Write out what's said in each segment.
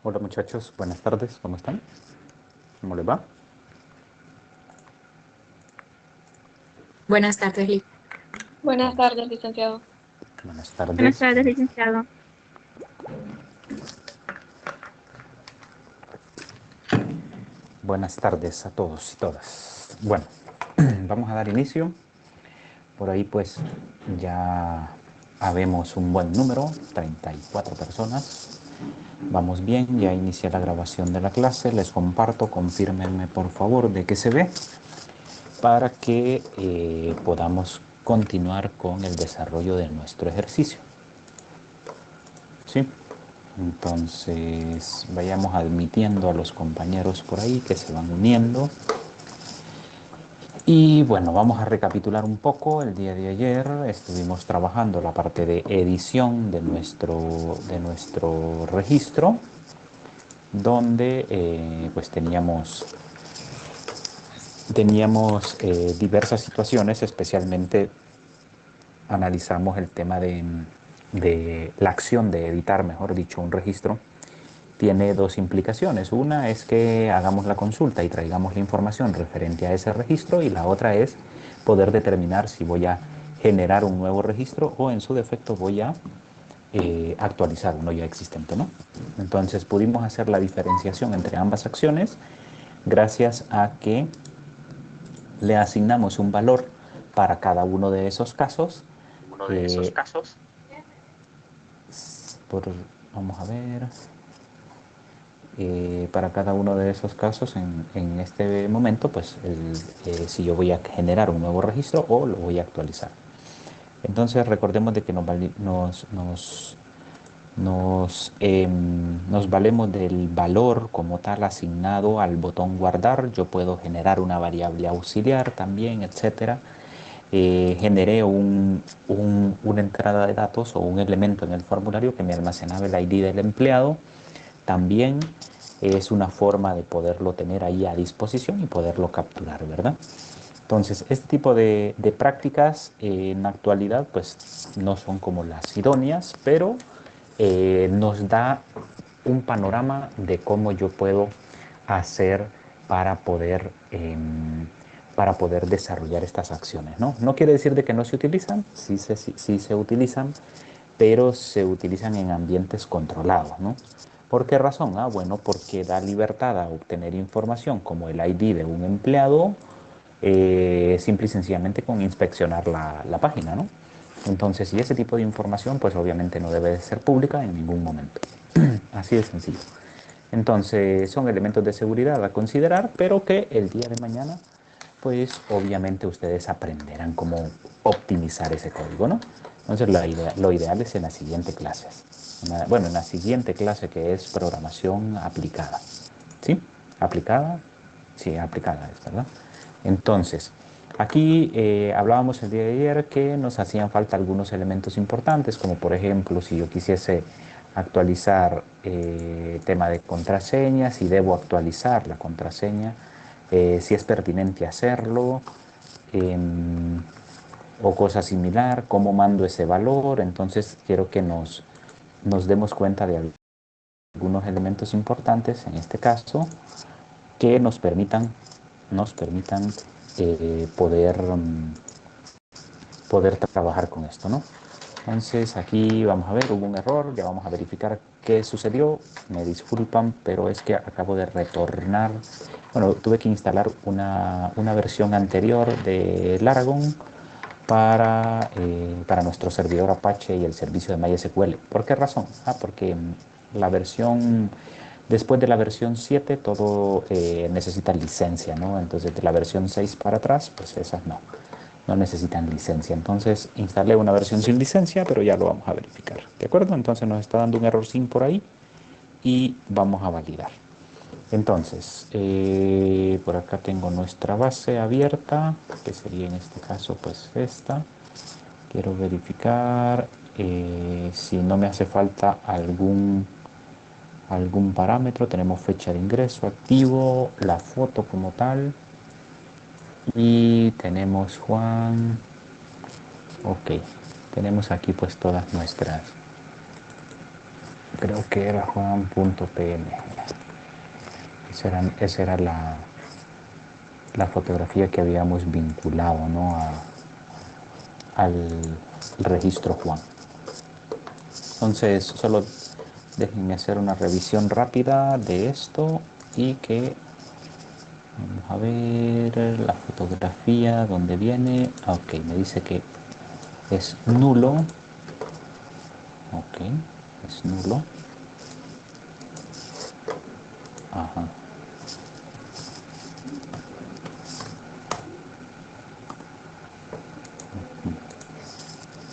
Hola muchachos, buenas tardes, ¿cómo están? ¿Cómo les va? Buenas tardes, Buenas Vamos, tardes, licenciado. buenas Buenas tardes. tardes, licenciado. Buenas tardes a todos y todas. Bueno, vamos a dar inicio. Por ahí pues ya habemos un buen número, 34 personas. Vamos bien, ya inicié la grabación de la clase. Les comparto, confírmenme por favor de que se ve para que podamos continuar con el desarrollo de nuestro ejercicio. ¿Sí? Entonces vayamos admitiendo a los compañeros por ahí que se van uniendo. Y bueno, vamos a recapitular un poco. El día de ayer estuvimos trabajando la parte de edición de nuestro registro, donde pues teníamos diversas situaciones, especialmente analizamos el tema de la acción de editar, mejor dicho, un registro. Tiene dos implicaciones. Una es que hagamos la consulta y traigamos la información referente a ese registro, y la otra es poder determinar si voy a generar un nuevo registro o en su defecto voy a actualizar uno ya existente, ¿no? Entonces pudimos hacer la diferenciación entre ambas acciones gracias a que le asignamos un valor para cada uno de esos casos. eh, por, Vamos a ver. Para cada uno de esos casos en este momento, pues si yo voy a generar un nuevo registro o lo voy a actualizar. Entonces recordemos de que nos valemos del valor como tal asignado al botón guardar. Yo puedo generar una variable auxiliar también, etcétera. Generé una entrada de datos o un elemento en el formulario que me almacenaba el ID del empleado. También es una forma de poderlo tener ahí a disposición y poderlo capturar, ¿verdad? Entonces, este tipo de prácticas en la actualidad pues no son como las idóneas, pero nos da un panorama de cómo yo puedo hacer para poder, para poder desarrollar estas acciones, ¿no? No quiere decir de que no se utilizan, sí se utilizan, pero se utilizan en ambientes controlados, ¿no? ¿Por qué razón? Ah, bueno, porque da libertad a obtener información como el ID de un empleado, simple y sencillamente con inspeccionar la página, ¿no? Entonces, y ese tipo de información, pues obviamente no debe de ser pública en ningún momento. Así de sencillo. Entonces, son elementos de seguridad a considerar, pero que el día de mañana, pues obviamente ustedes aprenderán cómo optimizar ese código, ¿no? Entonces, lo ideal es en las siguientes clases. Bueno, en la siguiente clase que es programación aplicada. ¿Sí? ¿Aplicada? Sí, aplicada es, ¿verdad? Entonces, aquí hablábamos el día de ayer que nos hacían falta algunos elementos importantes, como por ejemplo, si yo quisiese actualizar tema de contraseña, si debo actualizar la contraseña, si es pertinente hacerlo, em, o cosa similar, cómo mando ese valor. Entonces, quiero que nos demos cuenta de algunos elementos importantes en este caso que nos permitan poder trabajar con esto, ¿no? Entonces aquí vamos a ver, hubo un error, ya vamos a verificar qué sucedió. Me disculpan, pero es que acabo de retornar. Bueno, tuve que instalar una versión anterior de Laragon para nuestro servidor Apache y el servicio de MySQL. ¿Por qué razón? Porque la versión, después de la versión 7 todo necesita licencia, ¿no? Entonces de la versión 6 para atrás, pues esas no necesitan licencia. Entonces instalé una versión sin licencia, pero ya lo vamos a verificar. ¿De acuerdo? Entonces nos está dando un error sin por ahí y vamos a validar. Entonces, por acá tengo nuestra base abierta, que sería en este caso pues esta. Quiero verificar si no me hace falta algún parámetro. Tenemos fecha de ingreso activo, la foto como tal y tenemos Juan. Ok, tenemos aquí pues todas creo que era juan.png. Esa era la fotografía que habíamos vinculado, ¿no? Al registro Juan. Entonces, solo déjenme hacer una revisión rápida de esto y que vamos a ver la fotografía, dónde viene. Ok, me dice que es nulo. Ok, es nulo. Ajá.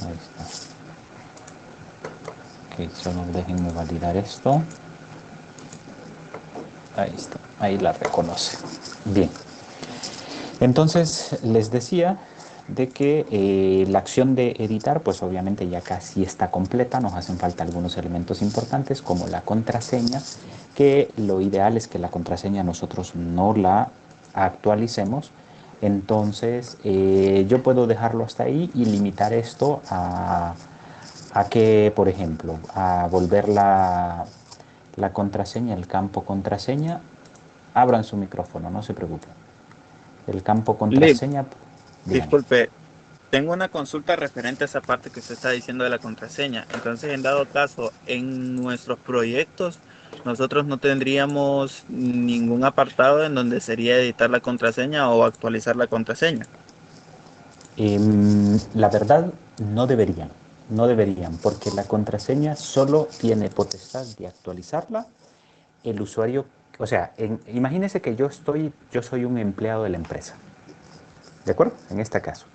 Ahí está. Ok, solo déjenme validar esto. Ahí está, ahí la reconoce. Bien. Entonces les decía de que la acción de editar pues obviamente ya casi está completa, nos hacen falta algunos elementos importantes como la contraseña, que lo ideal es que la contraseña nosotros no la actualicemos. Entonces yo puedo dejarlo hasta ahí y limitar esto a que, por ejemplo, a volver la contraseña, el campo contraseña. Abran su micrófono, no se preocupen. El campo Lip, contraseña, dígame. disculpe, tengo una consulta referente a esa parte que usted está diciendo de la contraseña. Entonces, en dado caso, en nuestros proyectos, nosotros no tendríamos ningún apartado en donde sería editar la contraseña o actualizar la contraseña. La verdad, no deberían, porque la contraseña solo tiene potestad de actualizarla el usuario. O sea, imagínese que yo soy un empleado de la empresa, ¿de acuerdo? En este caso.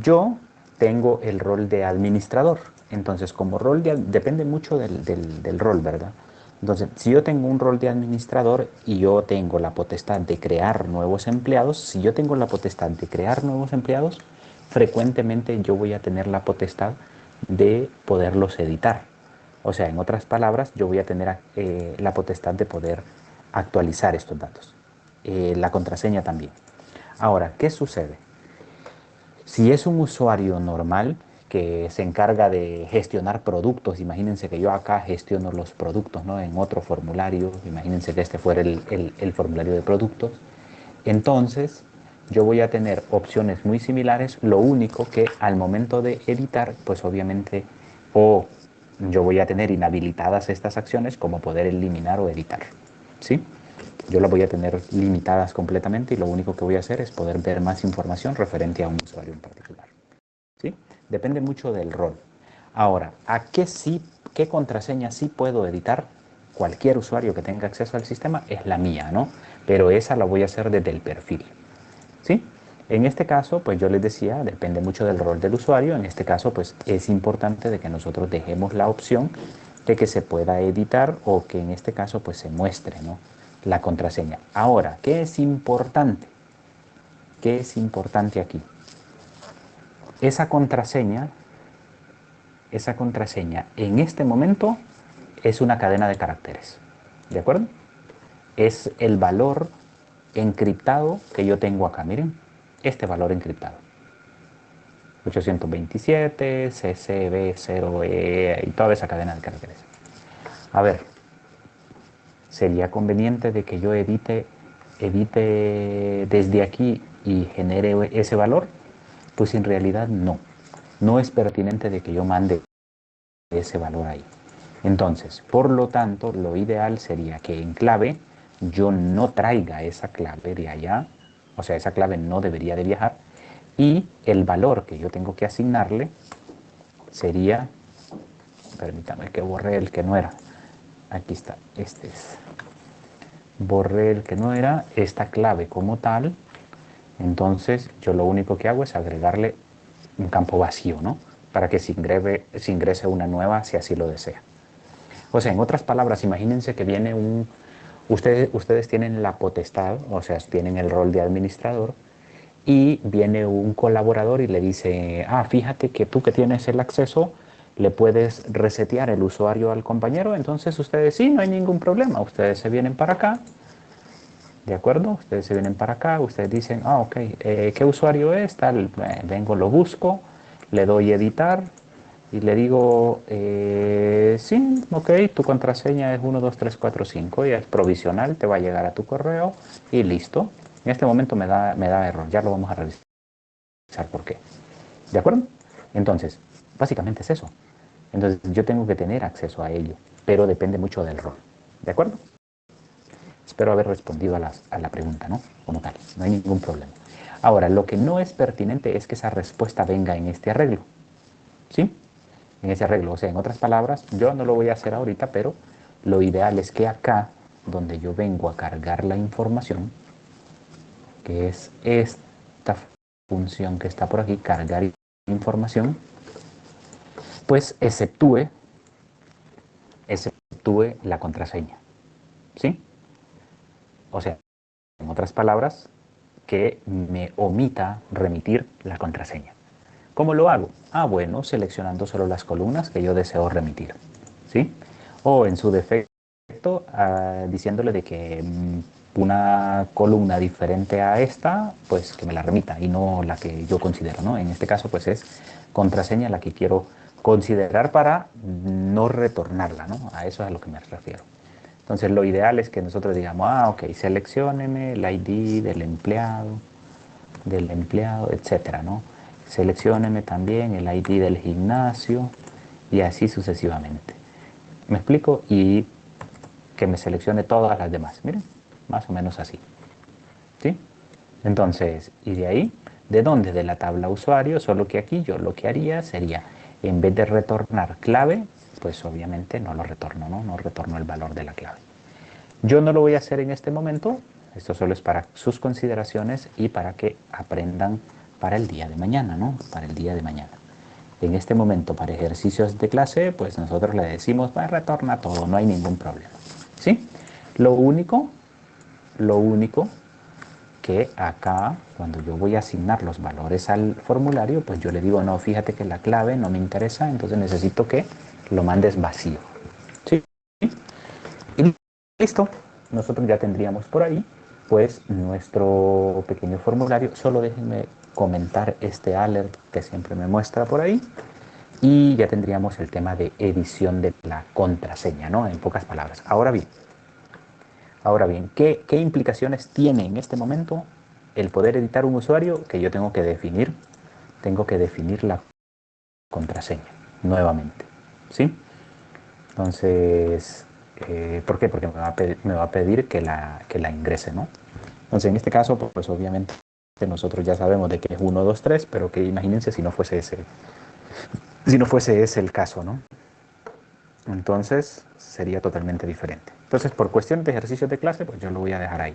Yo tengo el rol de administrador. Entonces, como depende mucho del rol, ¿verdad? Entonces, si yo tengo un rol de administrador y yo tengo la potestad de crear nuevos empleados, si yo tengo la potestad de crear nuevos empleados, frecuentemente yo voy a tener la potestad de poderlos editar. O sea, en otras palabras, yo voy a tener la potestad de poder actualizar estos datos. La contraseña también. Ahora, ¿qué sucede? Si es un usuario normal que se encarga de gestionar productos, imagínense que yo acá gestiono los productos, ¿no? En otro formulario, imagínense que este fuera el formulario de productos, entonces yo voy a tener opciones muy similares, lo único que al momento de editar, pues obviamente, o yo voy a tener inhabilitadas estas acciones como poder eliminar o editar, ¿sí? Yo las voy a tener limitadas completamente y lo único que voy a hacer es poder ver más información referente a un usuario en particular. ¿Sí? Depende mucho del rol. Ahora, qué contraseña sí puedo editar? Cualquier usuario que tenga acceso al sistema es la mía, ¿no? Pero esa la voy a hacer desde el perfil. ¿Sí? En este caso, pues yo les decía, depende mucho del rol del usuario. En este caso, pues es importante de que nosotros dejemos la opción de que se pueda editar o que en este caso, pues se muestre, ¿no? La contraseña. Ahora, ¿qué es importante? ¿Qué es importante aquí? Esa contraseña, esa contraseña en este momento es una cadena de caracteres. ¿De acuerdo? Es el valor encriptado que yo tengo acá. Miren, este valor encriptado. 827, CCB0E y toda esa cadena de caracteres. A ver, ¿sería conveniente de que yo edite desde aquí y genere ese valor? Pues en realidad no. No es pertinente de que yo mande ese valor ahí. Entonces, por lo tanto, lo ideal sería que en clave yo no traiga esa clave de allá, o sea, esa clave no debería de viajar, y el valor que yo tengo que asignarle sería, permítame que borré el que no era, aquí está, este es, borré el que no era, esta clave como tal, entonces yo lo único que hago es agregarle un campo vacío, ¿no? Para que se ingrese una nueva si así lo desea. O sea, en otras palabras, imagínense que viene ustedes tienen la potestad, o sea, tienen el rol de administrador y viene un colaborador y le dice, fíjate que tú que tienes el acceso, le puedes resetear el usuario al compañero, entonces ustedes sí, no hay ningún problema, ustedes se vienen para acá, ¿de acuerdo? Ustedes se vienen para acá, ustedes dicen, ok, ¿qué usuario es? Tal, vengo, lo busco, le doy editar y le digo, sí, ok, tu contraseña es 1, 2, 3, 4, 5 y es provisional, te va a llegar a tu correo y listo. En este momento me da error, ya lo vamos a revisar por qué. ¿De acuerdo? Entonces, básicamente es eso. Entonces yo tengo que tener acceso a ello, pero depende mucho del rol. ¿De acuerdo? Espero haber respondido a la pregunta, ¿no? Como tal, no hay ningún problema. Ahora, lo que no es pertinente es que esa respuesta venga en este arreglo, ¿sí? En ese arreglo, o sea, en otras palabras, yo no lo voy a hacer ahorita, pero lo ideal es que acá, donde yo vengo a cargar la información, que es esta función que está por aquí, cargar información, pues exceptúe la contraseña, ¿sí? O sea, en otras palabras, que me omita remitir la contraseña. ¿Cómo lo hago? Ah, bueno, seleccionando solo las columnas que yo deseo remitir, ¿sí? O en su defecto, diciéndole de que una columna diferente a esta, pues que me la remita y no la que yo considero, ¿no? En este caso, pues es contraseña la que quiero considerar para no retornarla, ¿no? A eso es a lo que me refiero. Entonces, lo ideal es que nosotros digamos, ah, ok, seleccióneme el ID del empleado, etcétera, ¿no? Seleccióneme también el ID del gimnasio y así sucesivamente. ¿Me explico? Y que me seleccione todas las demás. Miren, más o menos así. ¿Sí? Entonces, y de ahí, ¿de dónde? De la tabla usuario, solo que aquí yo lo que haría sería, en vez de retornar clave, pues obviamente no lo retorno, ¿no? No retorno el valor de la clave. Yo no lo voy a hacer en este momento, esto solo es para sus consideraciones y para que aprendan para el día de mañana, ¿no? Para el día de mañana. En este momento, para ejercicios de clase, pues nosotros le decimos, pues retorna todo, no hay ningún problema, ¿sí? Lo único, lo único que acá, cuando yo voy a asignar los valores al formulario, pues yo le digo, no, fíjate que la clave no me interesa, entonces necesito que lo mandes vacío, ¿sí? Y listo, nosotros ya tendríamos por ahí pues nuestro pequeño formulario. Solo déjenme comentar este alert que siempre me muestra por ahí y ya tendríamos el tema de edición de la contraseña, ¿no? En pocas palabras. Ahora bien, ¿qué implicaciones tiene en este momento el poder editar un usuario que yo tengo que definir? Tengo que definir la contraseña nuevamente, ¿sí? Entonces, ¿por qué? Porque me va a pedir que la ingrese, ¿no? Entonces, en este caso, pues obviamente nosotros ya sabemos de que es 1, 2, 3, pero que imagínense si no fuese ese el caso, ¿no? Entonces, sería totalmente diferente. Entonces, por cuestión de ejercicios de clase, pues yo lo voy a dejar ahí.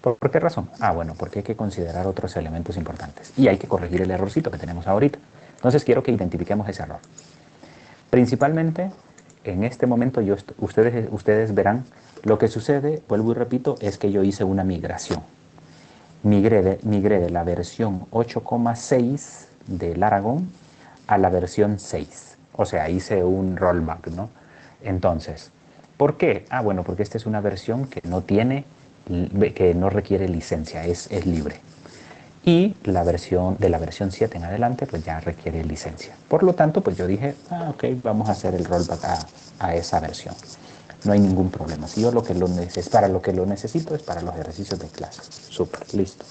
¿Por qué razón? Ah, bueno, porque hay que considerar otros elementos importantes y hay que corregir el errorcito que tenemos ahorita. Entonces, quiero que identifiquemos ese error. Principalmente, en este momento ustedes verán lo que sucede, vuelvo y repito, es que yo hice una migración. Migré de la versión 8,6 del Aragon a la versión 6. O sea, hice un rollback, ¿no? Entonces, ¿por qué? Ah, bueno, porque esta es una versión que que no requiere licencia, es libre. Y de la versión 7 en adelante, pues ya requiere licencia. Por lo tanto, pues yo dije, ah, ok, vamos a hacer el rollback a esa versión. No hay ningún problema. Si yo para lo que lo necesito es para los ejercicios de clase. Súper, listo.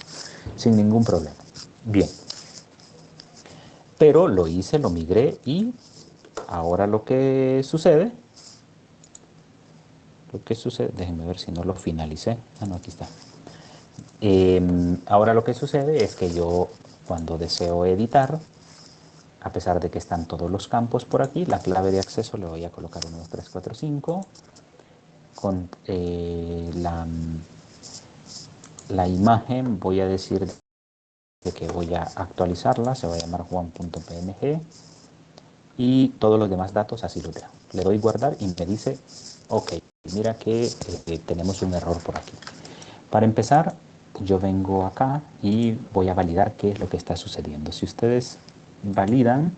Sin ningún problema. Bien. Pero lo hice, lo migré y ahora lo que sucede, déjenme ver si no lo finalicé. Ah, no, aquí está. Ahora lo que sucede es que yo cuando deseo editar, a pesar de que están todos los campos por aquí, la clave de acceso le voy a colocar 1, 2, 3, 4, 5. Con la imagen voy a decir de que voy a actualizarla, se va a llamar juan.png y todos los demás datos así los dejo. Le doy guardar y me dice, ok, mira que tenemos un error por aquí. Para empezar, yo vengo acá y voy a validar qué es lo que está sucediendo. Si ustedes validan,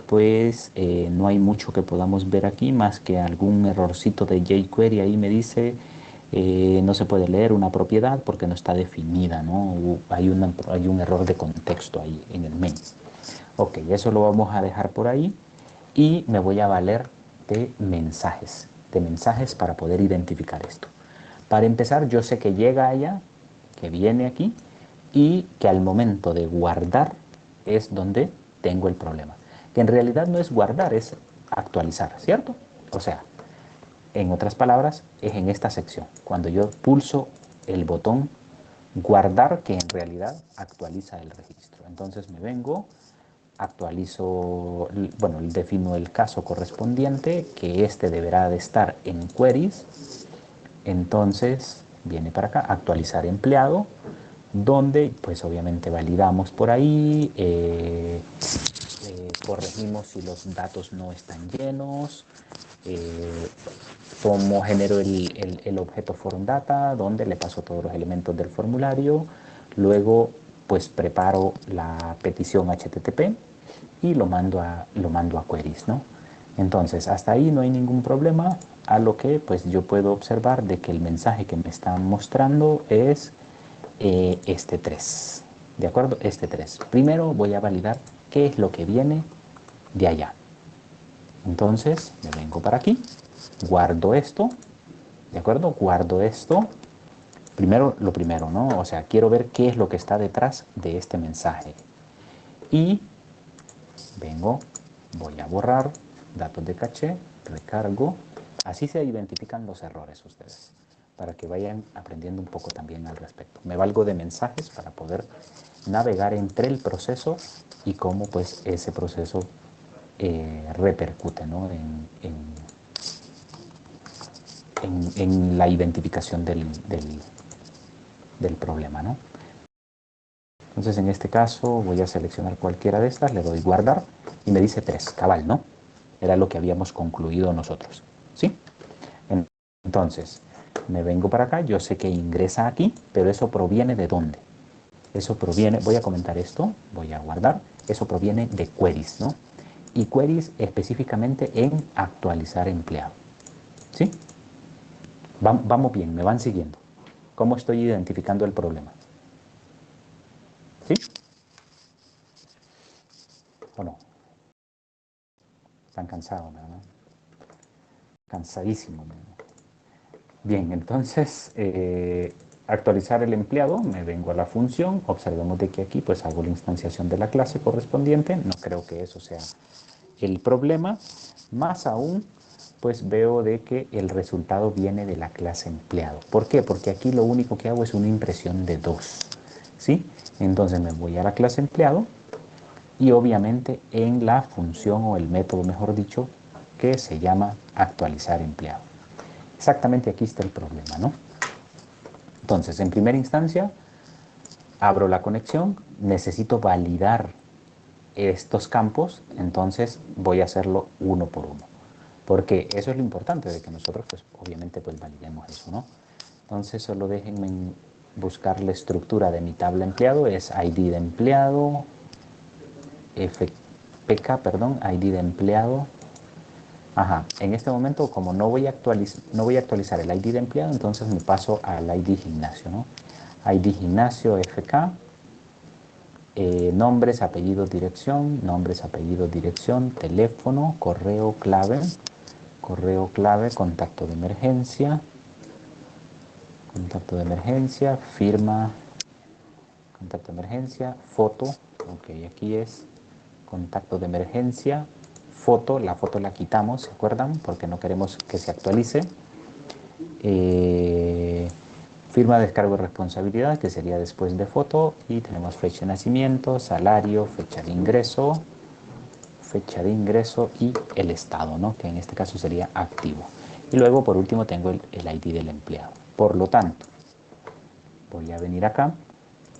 pues no hay mucho que podamos ver aquí más que algún errorcito de jQuery. Ahí me dice no se puede leer una propiedad porque no está definida, ¿no? Hay un error de contexto ahí en el main. Ok, eso lo vamos a dejar por ahí y me voy a valer de mensajes para poder identificar esto. Para empezar, yo sé que llega allá, que viene aquí y que al momento de guardar es donde tengo el problema. Que en realidad no es guardar, es actualizar, ¿cierto? O sea, en otras palabras, es en esta sección. Cuando yo pulso el botón guardar, que en realidad actualiza el registro. Entonces me vengo, actualizo, bueno, defino el caso correspondiente, que este deberá de estar en queries. Entonces viene para acá, actualizar empleado, donde pues obviamente validamos por ahí, corregimos si los datos no están llenos, eh, tomo, genero el objeto form data, donde le paso todos los elementos del formulario, luego pues preparo la petición HTTP y lo mando a queries, ¿no? Entonces, hasta ahí no hay ningún problema, a lo que pues yo puedo observar de que el mensaje que me están mostrando es este 3, ¿de acuerdo? Este 3. Primero voy a validar qué es lo que viene de allá. Entonces, me vengo para aquí, guardo esto, ¿de acuerdo? Guardo esto. Primero, lo primero, ¿no? O sea, quiero ver qué es lo que está detrás de este mensaje. Y vengo, voy a borrar datos de caché, recargo. Así se identifican los errores ustedes, para que vayan aprendiendo un poco también al respecto. Me valgo de mensajes para poder navegar entre el proceso y cómo pues ese proceso repercute, ¿no? en la identificación del problema, ¿no? Entonces en este caso voy a seleccionar cualquiera de estas, le doy guardar y me dice 3, cabal, ¿no? Era lo que habíamos concluido nosotros, ¿sí? Entonces me vengo para acá, yo sé que ingresa aquí, pero eso proviene ¿de dónde? Eso proviene, voy a comentar esto, voy a guardar, eso proviene de queries, ¿no? Y queries específicamente en actualizar empleado, ¿sí? Vamos bien, me van siguiendo. ¿Cómo estoy identificando el problema? ¿Sí? ¿O no? Están cansados, ¿verdad? Cansadísimo. Bien, entonces, actualizar el empleado, me vengo a la función, observemos de que aquí pues hago la instanciación de la clase correspondiente, no creo que eso sea el problema, más aún pues veo de que el resultado viene de la clase empleado. ¿Por qué? Porque aquí lo único que hago es una impresión de 2, ¿sí? Entonces me voy a la clase empleado y obviamente en la función o el método, mejor dicho, que se llama actualizar empleado. Exactamente aquí está el problema, ¿no? Entonces, en primera instancia, abro la conexión, necesito validar estos campos, entonces voy a hacerlo uno por uno. Porque eso es lo importante, de que nosotros, pues, obviamente, pues, validemos eso, ¿no? Entonces, solo déjenme buscar la estructura de mi tabla empleado, es ID de empleado, PK, perdón, ID de empleado. Ajá, en este momento, como no voy a actualizar el ID de empleado, entonces me paso al ID gimnasio, ¿no? ID gimnasio FK, nombres, apellidos, dirección, teléfono, correo clave, contacto de emergencia, firma, contacto de emergencia, foto, ok, aquí es contacto de emergencia, foto, la foto la quitamos, ¿se acuerdan? Porque no queremos que se actualice. Firma, descargo de responsabilidad, que sería después de foto, y tenemos fecha de nacimiento, salario, fecha de ingreso y el estado, ¿no? Que en este caso sería activo. Y luego, por último, tengo el ID del empleado. Por lo tanto, voy a venir acá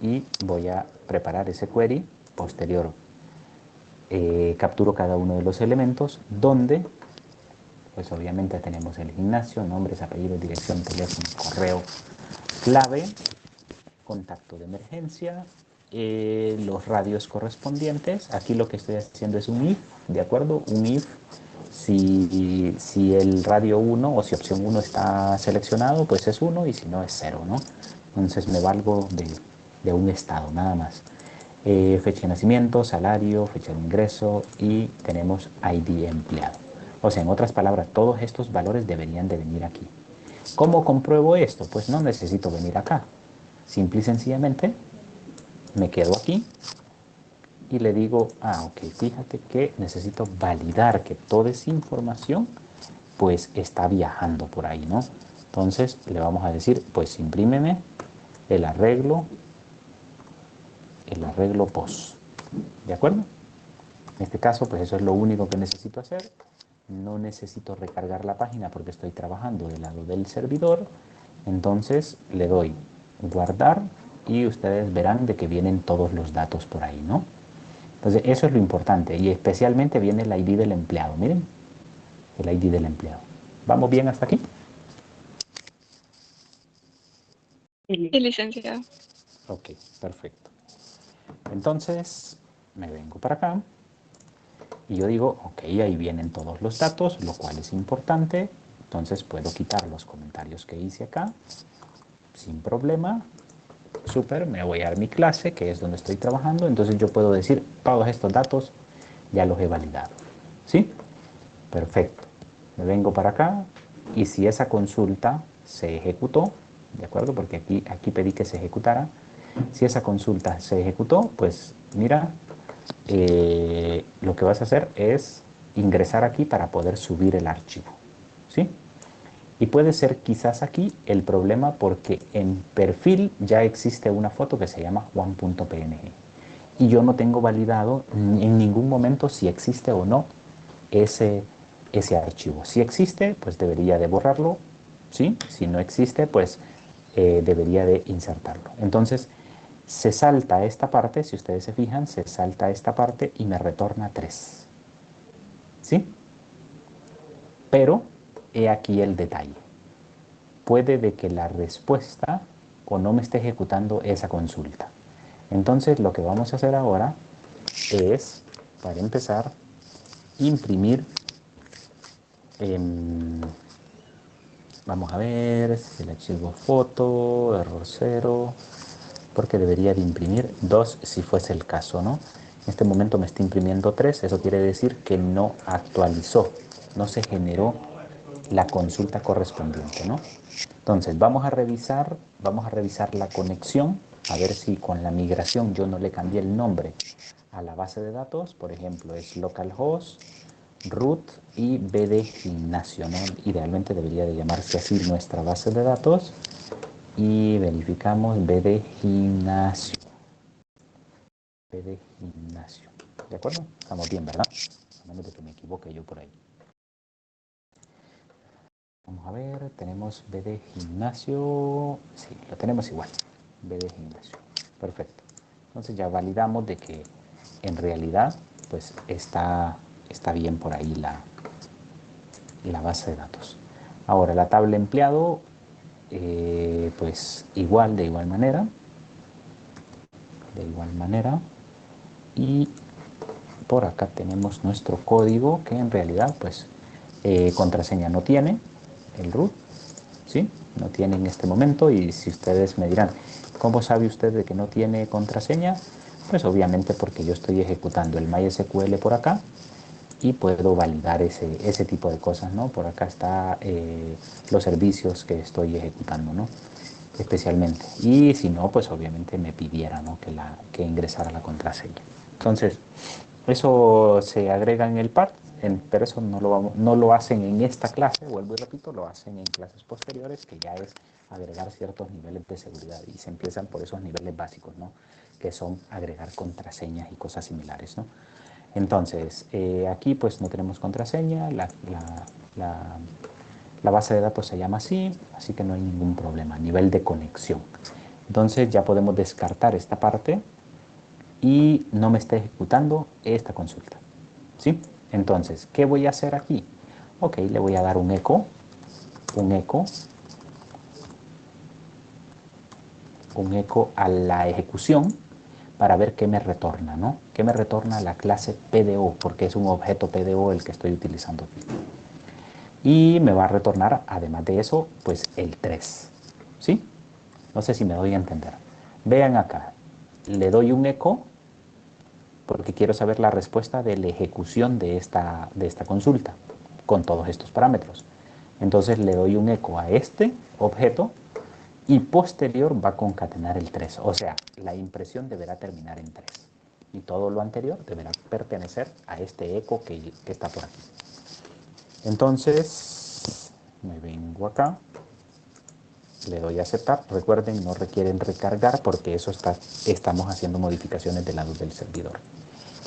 y voy a preparar ese query posterior. Capturo cada uno de los elementos donde, pues obviamente tenemos el gimnasio, nombres, apellidos, dirección, teléfono, correo, clave, contacto de emergencia, los radios correspondientes. Aquí lo que estoy haciendo es un if, ¿de acuerdo? Un if, si el radio 1 o si opción 1 está seleccionado, pues es 1 y si no es 0, ¿no? Entonces me valgo de un estado, nada más. Fecha de nacimiento, salario, fecha de ingreso y tenemos ID empleado. O sea, en otras palabras, todos estos valores deberían de venir aquí. ¿Cómo compruebo esto? Pues no necesito venir acá. Simple y sencillamente me quedo aquí y le digo, ok, fíjate que necesito validar que toda esa información pues está viajando por ahí, ¿no? Entonces le vamos a decir, pues imprímeme el arreglo post, ¿de acuerdo? En este caso, pues eso es lo único que necesito hacer. No necesito recargar la página porque estoy trabajando del lado del servidor. Entonces le doy guardar y ustedes verán de que vienen todos los datos por ahí, ¿no? Entonces eso es lo importante y especialmente viene el ID del empleado. Miren, el ID del empleado. ¿Vamos bien hasta aquí? Sí, licenciado. Ok, perfecto. Entonces me vengo para acá y yo digo, ok, ahí vienen todos los datos, lo cual es importante. Entonces puedo quitar los comentarios que hice acá sin problema. Súper, me voy a mi clase, que es donde estoy trabajando. Entonces yo puedo decir, todos estos datos ya los he validado. ¿Sí? Perfecto. Me vengo para acá y si esa consulta se ejecutó, ¿de acuerdo? Porque aquí pedí que se ejecutara. Si esa consulta se ejecutó, pues mira, lo que vas a hacer es ingresar aquí para poder subir el archivo. ¿Sí? Y puede ser quizás aquí el problema porque en perfil ya existe una foto que se llama juan.png. Y yo no tengo validado en ningún momento si existe o no ese, ese archivo. Si existe, pues debería de borrarlo. ¿Sí? Si no existe, pues debería de insertarlo. Entonces, se salta esta parte, si ustedes se fijan, se salta esta parte y me retorna 3. ¿Sí? Pero he aquí el detalle. Puede de que la respuesta o no me esté ejecutando esa consulta. Entonces lo que vamos a hacer ahora es, para empezar, imprimir, vamos a ver, si el archivo foto, error 0, porque debería de imprimir 2 si fuese el caso, ¿no? En este momento me está imprimiendo 3, eso quiere decir que no actualizó, no se generó la consulta correspondiente, ¿no? Entonces vamos a revisar la conexión, a ver si con la migración yo no le cambié el nombre a la base de datos. Por ejemplo, es localhost, root y bd gimnasio, ¿no? Idealmente debería de llamarse así nuestra base de datos y verificamos bd gimnasio. bd gimnasio. ¿De acuerdo? Estamos bien, ¿verdad? A menos de que me equivoque yo por ahí. Vamos a ver, tenemos BD Gimnasio, sí, lo tenemos igual, BD Gimnasio, perfecto. Entonces ya validamos de que en realidad pues está bien por ahí la base de datos. Ahora la tabla empleado, pues igual, de igual manera, y por acá tenemos nuestro código que en realidad pues contraseña no tiene, el root, ¿sí? No tiene en este momento y si ustedes me dirán, ¿cómo sabe usted de que no tiene contraseña? Pues obviamente porque yo estoy ejecutando el MySQL por acá y puedo validar ese tipo de cosas, ¿no? Por acá está los servicios que estoy ejecutando, ¿no? Especialmente. Y si no, pues obviamente me pidiera, ¿no? que ingresara la contraseña. Entonces, eso se agrega en el part, pero eso no lo hacen en esta clase, vuelvo y repito, lo hacen en clases posteriores, que ya es agregar ciertos niveles de seguridad y se empiezan por esos niveles básicos, ¿no? Que son agregar contraseñas y cosas similares, ¿no? Entonces, aquí pues no tenemos contraseña, la base de datos se llama así que no hay ningún problema, nivel de conexión. Entonces ya podemos descartar esta parte y no me está ejecutando esta consulta. ¿Sí? Entonces, ¿qué voy a hacer aquí? Ok, le voy a dar un eco a la ejecución para ver qué me retorna, ¿no? ¿Qué me retorna la clase PDO? Porque es un objeto PDO el que estoy utilizando aquí. Y me va a retornar, además de eso, pues el 3. ¿Sí? No sé si me doy a entender. Vean acá, le doy un eco porque quiero saber la respuesta de la ejecución de esta consulta con todos estos parámetros. Entonces le doy un eco a este objeto y posterior va a concatenar el 3. O sea, la impresión deberá terminar en 3. Y todo lo anterior deberá pertenecer a este eco que está por aquí. Entonces, me vengo acá, le doy a aceptar. Recuerden, no requieren recargar porque eso estamos haciendo modificaciones del lado del servidor.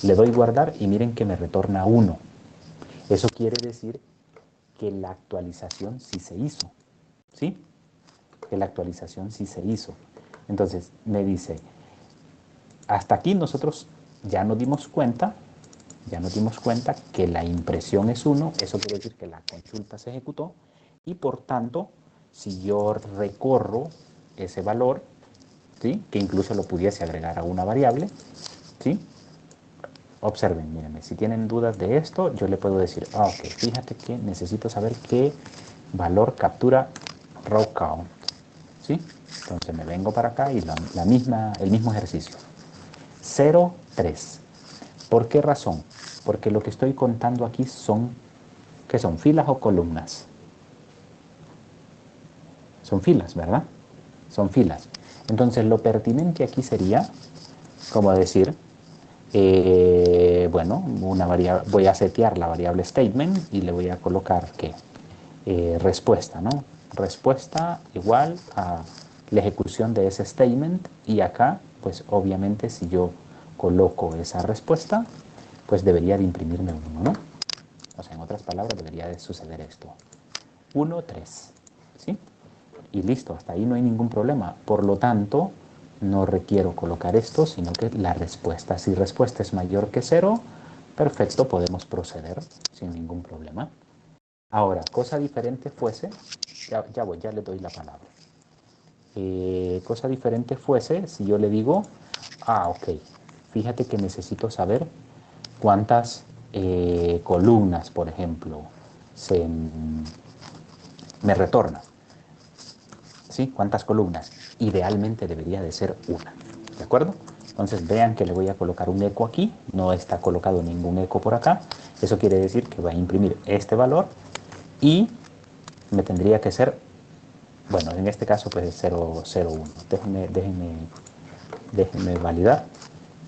Le doy guardar y miren que me retorna 1. Eso quiere decir que la actualización sí se hizo. ¿Sí? Que la actualización sí se hizo. Entonces me dice, hasta aquí nosotros ya nos dimos cuenta que la impresión es 1, eso quiere decir que la consulta se ejecutó y por tanto, si yo recorro ese valor, ¿sí? Que incluso lo pudiese agregar a una variable, ¿sí? Observen, mírenme, si tienen dudas de esto, yo le puedo decir, ok, fíjate que necesito saber qué valor captura row count, ¿sí? Entonces me vengo para acá y el mismo ejercicio. 0, 3. ¿Por qué razón? Porque lo que estoy contando aquí son, ¿qué son? ¿Filas o columnas? Son filas, ¿verdad? Son filas. Entonces lo pertinente aquí sería, como decir, bueno, voy a setear la variable statement y le voy a colocar que respuesta, ¿no? Respuesta igual a la ejecución de ese statement y acá, pues obviamente si yo coloco esa respuesta, pues debería de imprimirme 1, ¿no? O sea, en otras palabras, debería de suceder esto. 1, 3, ¿sí? Y listo, hasta ahí no hay ningún problema. Por lo tanto, no requiero colocar esto, sino que la respuesta, si respuesta es mayor que 0, perfecto, podemos proceder sin ningún problema. Ahora, cosa diferente fuese, ya le doy la palabra. Cosa diferente fuese si yo le digo, ok, fíjate que necesito saber cuántas columnas, por ejemplo, me retorna. ¿Sí? ¿Cuántas columnas? Idealmente debería de ser una. ¿De acuerdo? Entonces vean que le voy a colocar un eco aquí. No está colocado ningún eco por acá. Eso quiere decir que va a imprimir este valor y me tendría que ser, bueno, en este caso pues es 0, 0, 1. Déjenme validar.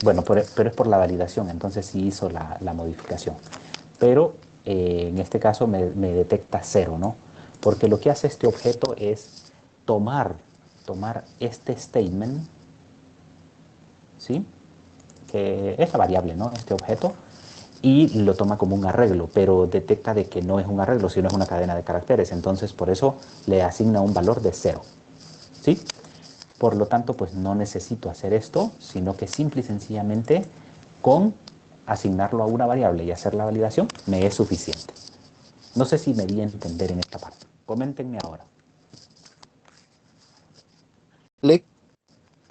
Bueno, pero es por la validación, entonces sí hizo la modificación. Pero en este caso me detecta 0, ¿no? Porque lo que hace este objeto es tomar este statement, ¿sí? Que es la variable, ¿no? Este objeto, y lo toma como un arreglo, pero detecta de que no es un arreglo, sino es una cadena de caracteres. Entonces, por eso le asigna un valor de 0, ¿sí? Por lo tanto, pues no necesito hacer esto, sino que simple y sencillamente con asignarlo a una variable y hacer la validación me es suficiente. No sé si me di a entender en esta parte. Coméntenme ahora. Lick,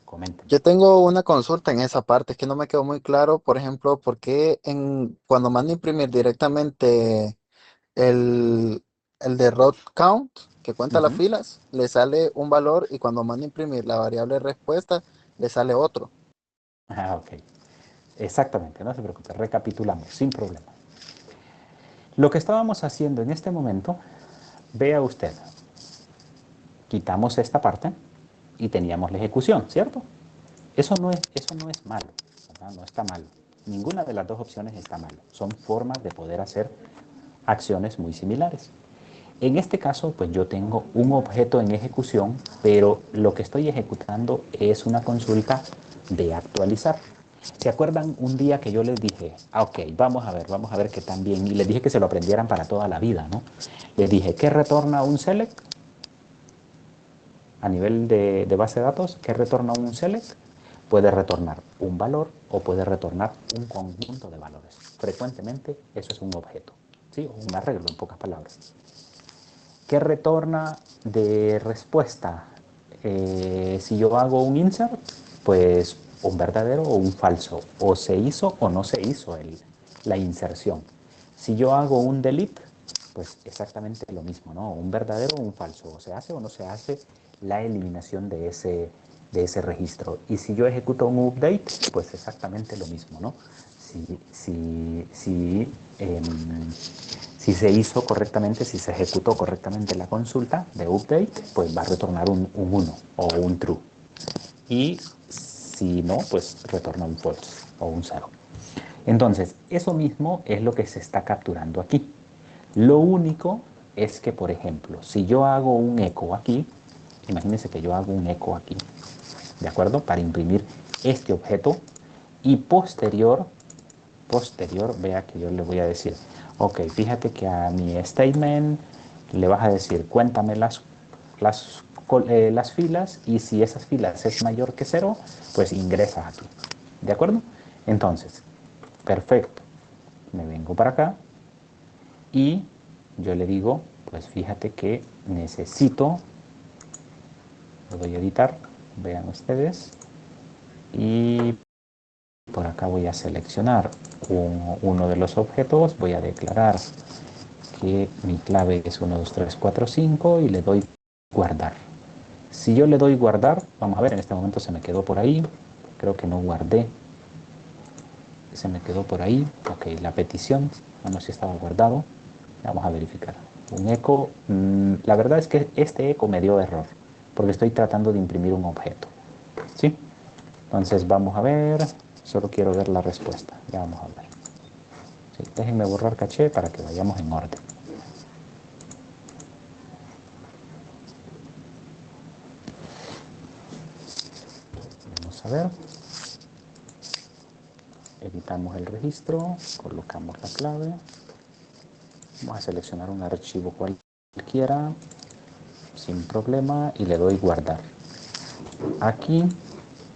Coméntenme. yo tengo una consulta en esa parte, es que no me quedó muy claro, por ejemplo, por qué cuando mando a imprimir directamente el, el de row count, que cuenta las Ujú. filas, le sale un valor y cuando mando a imprimir la variable respuesta, le sale otro. Ok. Exactamente, no se preocupe. Recapitulamos, sin problema. Lo que estábamos haciendo en este momento, vea usted, quitamos esta parte y teníamos la ejecución, ¿cierto? Eso no es malo, ¿verdad? No está malo. Ninguna de las dos opciones está malo. Son formas de poder hacer acciones muy similares. En este caso, pues yo tengo un objeto en ejecución, pero lo que estoy ejecutando es una consulta de actualizar. ¿Se acuerdan un día que yo les dije, ok, vamos a ver qué tan bien, y les dije que se lo aprendieran para toda la vida, ¿no? Les dije, ¿qué retorna un select? A nivel de base de datos, ¿qué retorna un select? Puede retornar un valor o puede retornar un conjunto de valores. Frecuentemente eso es un objeto, ¿sí? O un arreglo, en pocas palabras. ¿Qué retorna de respuesta? Si yo hago un insert, pues un verdadero o un falso. O se hizo o no se hizo la inserción. Si yo hago un delete, pues exactamente lo mismo, ¿no? Un verdadero o un falso. O se hace o no se hace la eliminación de ese registro. Y si yo ejecuto un update, pues exactamente lo mismo, ¿no? si se hizo correctamente, si se ejecutó correctamente la consulta de update, pues va a retornar un 1 o un true. Y si no, pues retorna un false o un 0. Entonces, eso mismo es lo que se está capturando aquí. Lo único es que, por ejemplo, si yo hago un eco aquí, imagínense que yo hago un eco aquí, ¿de acuerdo? Para imprimir este objeto y posterior, vea que yo le voy a decir, ok, fíjate que a mi statement le vas a decir, cuéntame las filas y si esas filas es mayor que 0, pues ingresas aquí, ¿de acuerdo? Entonces, perfecto, me vengo para acá y yo le digo, pues fíjate que necesito, lo voy a editar, vean ustedes, y por acá voy a seleccionar uno de los objetos, voy a declarar que mi clave es 1, 2, 3, 4, 5 y le doy guardar. Si yo le doy guardar, vamos a ver, en este momento se me quedó por ahí, creo que no guardé, se me quedó por ahí, ok, la petición, no sé si estaba guardado, vamos a verificar. Un eco, la verdad es que este eco me dio error, porque estoy tratando de imprimir un objeto, ¿sí? Entonces vamos a ver, solo quiero ver la respuesta, ya vamos a ver. Sí, déjenme borrar caché para que vayamos en orden. Vamos a ver. Editamos el registro, colocamos la clave. Vamos a seleccionar un archivo cualquiera, sin problema, y le doy guardar. Aquí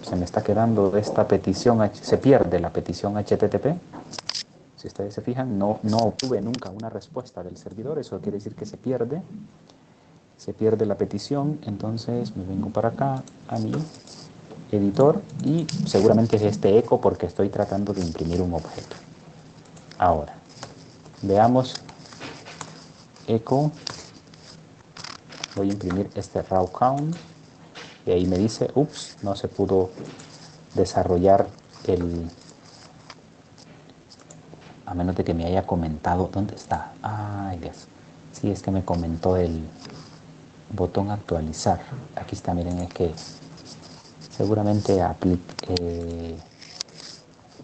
se me está quedando esta petición, se pierde la petición HTTP. Si ustedes se fijan, no obtuve nunca una respuesta del servidor, eso quiere decir que se pierde la petición. Entonces me vengo para acá a mi editor y seguramente es este eco porque estoy tratando de imprimir un objeto. Ahora, veamos eco, voy a imprimir este raw count y ahí me dice, ups, no se pudo desarrollar a menos de que me haya comentado, ¿dónde está? Ay, Dios, sí, es que me comentó el botón actualizar. Aquí está, miren, es que seguramente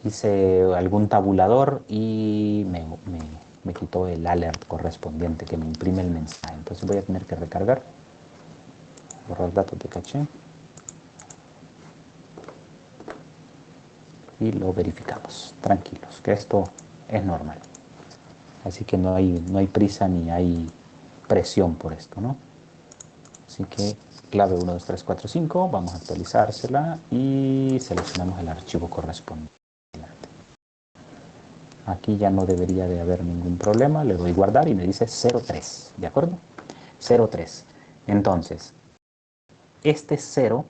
hice algún tabulador y me quitó el alert correspondiente que me imprime el mensaje. Entonces voy a tener que recargar, borrar datos de caché y lo verificamos. Tranquilos, que esto es normal. Así que no hay prisa ni hay presión por esto, ¿no? Así que clave 1, 2, 3, 4, 5, vamos a actualizársela y seleccionamos el archivo correspondiente. Aquí ya no debería de haber ningún problema, le doy guardar y me dice 03, ¿de acuerdo? 03. Entonces, este 0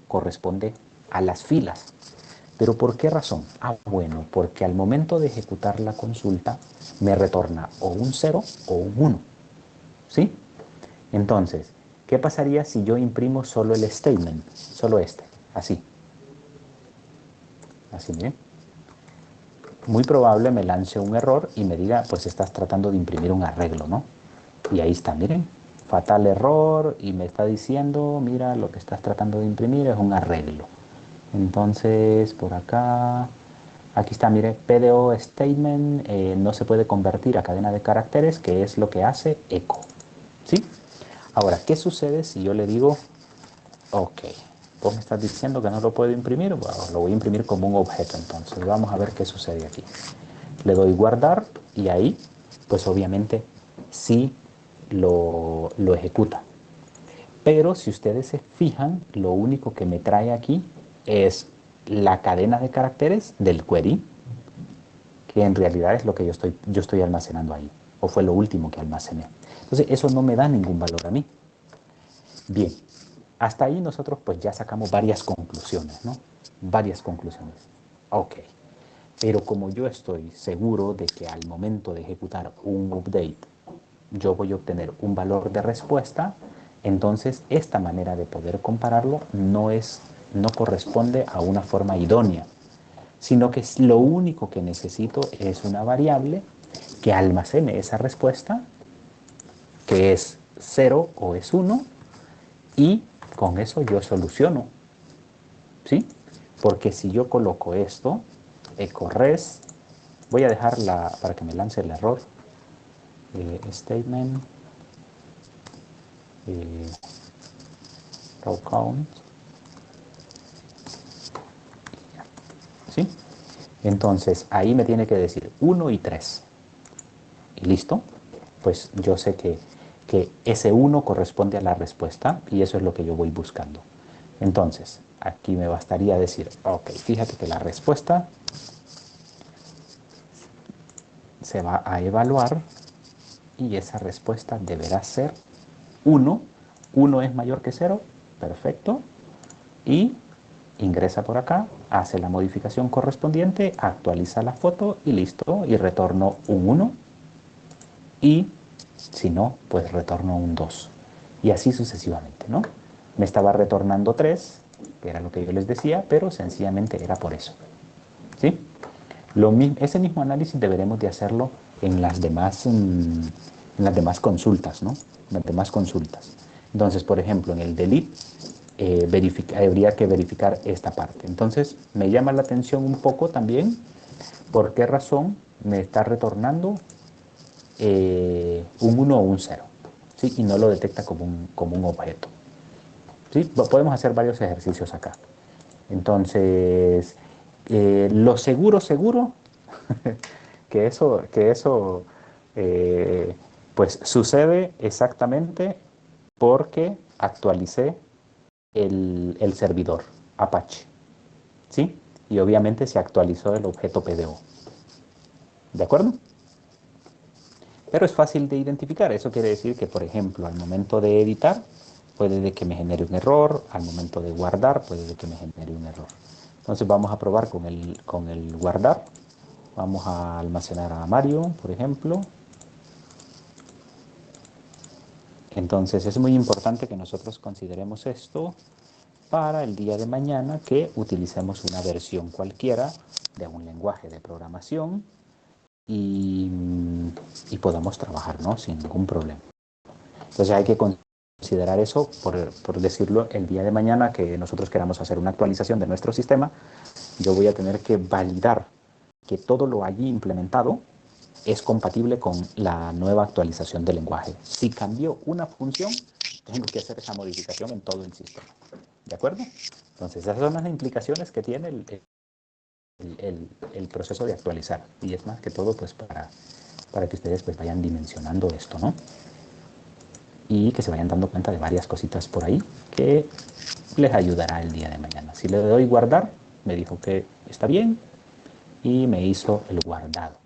corresponde a las filas. ¿Pero por qué razón? Ah, bueno, porque al momento de ejecutar la consulta me retorna o un 0 o un 1, ¿sí? Entonces, ¿qué pasaría si yo imprimo solo el statement? Solo este, así. Así, miren. Muy probable me lance un error y me diga, pues estás tratando de imprimir un arreglo, ¿no? Y ahí está, miren, fatal error y me está diciendo, mira, lo que estás tratando de imprimir es un arreglo. Entonces, por acá, aquí está, mire, PDO statement no se puede convertir a cadena de caracteres, que es lo que hace eco, ¿sí? Ahora, ¿qué sucede si yo le digo, ok, vos me estás diciendo que no lo puedo imprimir? Bueno, lo voy a imprimir como un objeto, entonces vamos a ver qué sucede aquí. Le doy guardar y ahí, pues obviamente, sí lo ejecuta. Pero si ustedes se fijan, lo único que me trae aquí es la cadena de caracteres del query, que en realidad es lo que yo estoy almacenando ahí, o fue lo último que almacené. Entonces eso no me da ningún valor a mí. Bien, hasta ahí nosotros pues ya sacamos varias conclusiones, ¿no? Varias conclusiones. Ok, pero como yo estoy seguro de que al momento de ejecutar un update yo voy a obtener un valor de respuesta, entonces esta manera de poder compararlo no corresponde a una forma idónea, sino que lo único que necesito es una variable que almacene esa respuesta, que es 0 o es 1, y con eso yo soluciono, ¿sí? Porque si yo coloco esto, ecorres, voy a dejarla para que me lance el error, statement, row count, ¿sí? Entonces ahí me tiene que decir 1 y 3. ¿Y listo? Pues yo sé que ese 1 corresponde a la respuesta y eso es lo que yo voy buscando. Entonces, aquí me bastaría decir, ok, fíjate que la respuesta se va a evaluar y esa respuesta deberá ser 1. 1 es mayor que 0, perfecto. Y ingresa por acá, hace la modificación correspondiente, actualiza la foto y listo. Y retorno un 1. Y si no, pues retorno un 2. Y así sucesivamente, ¿no? Me estaba retornando 3, que era lo que yo les decía, pero sencillamente era por eso. ¿Sí? Ese mismo análisis deberemos de hacerlo en las demás consultas, ¿no? En las demás consultas. Entonces, por ejemplo, en el delete habría que verificar esta parte. Entonces, me llama la atención un poco también por qué razón me está retornando un 1 o un 0, ¿sí? Y no lo detecta como un objeto. ¿Sí? Podemos hacer varios ejercicios acá. Entonces, lo seguro, que eso pues sucede exactamente porque actualicé el servidor Apache, ¿sí? Y obviamente se actualizó el objeto PDO. ¿De acuerdo? Pero es fácil de identificar. Eso quiere decir que, por ejemplo, al momento de editar, puede de que me genere un error. Al momento de guardar, puede de que me genere un error. Entonces vamos a probar con el guardar. Vamos a almacenar a Mario, por ejemplo. Entonces es muy importante que nosotros consideremos esto para el día de mañana, que utilicemos una versión cualquiera de un lenguaje de programación y, y podamos trabajar, ¿no? Sin ningún problema. Entonces hay que considerar eso, por decirlo, el día de mañana que nosotros queramos hacer una actualización de nuestro sistema, yo voy a tener que validar que todo lo allí implementado es compatible con la nueva actualización del lenguaje. Si cambió una función, tengo que hacer esa modificación en todo el sistema. ¿De acuerdo? Entonces, esas son las implicaciones que tiene el proceso de actualizar. Y es más que todo pues para que ustedes pues vayan dimensionando esto, ¿no? Y que se vayan dando cuenta de varias cositas por ahí que les ayudará el día de mañana. Si le doy guardar, me dijo que está bien y me hizo el guardado.